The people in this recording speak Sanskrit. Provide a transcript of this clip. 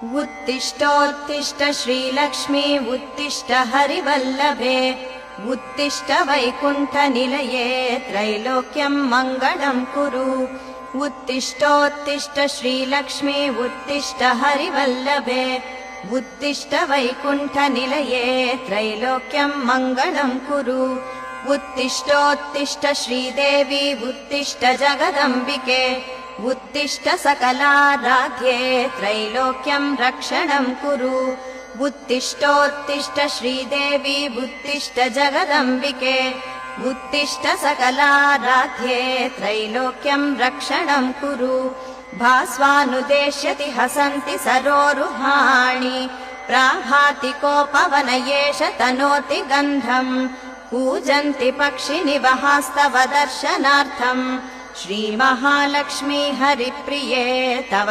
उत्तिष्ठोत्तिष्ठ श्रीलक्ष्मी उत्तिष्ठ हरिवल्लभे उत्तिष्ठ वैकुण्ठनिलये त्रैलोक्यं मङ्गलं कुरु। उत्तिष्ठोत्तिष्ठ श्रीलक्ष्मी उत्तिष्ठ हरिवल्लभे उत्तिष्ठ वैकुण्ठनिलये त्रैलोक्यं मङ्गलं कुरु। उत्तिष्ठोत्तिष्ठ श्रीदेवी उत्तिष्ठ जगदम्बिके उत्तिष्ठ सकलाराध्ये त्रैलोक्यं रक्षणं कुरु। उत्तिष्ठोत्तिष्ठ श्रीदेवी उत्तिष्ठ जगदम्बिके उत्तिष्ठ सकलाराध्ये त्रैलोक्यं रक्षणं कुरु। भास्वानुदेश्यति हसन्ति सरोरुहाणि प्राहातिकोपवनयेष तनोति गन्धम् कूजन्ति पक्षिनिवहास्तव दर्शनार्थम् श्रीमहालक्ष्मी हरिप्रिये तव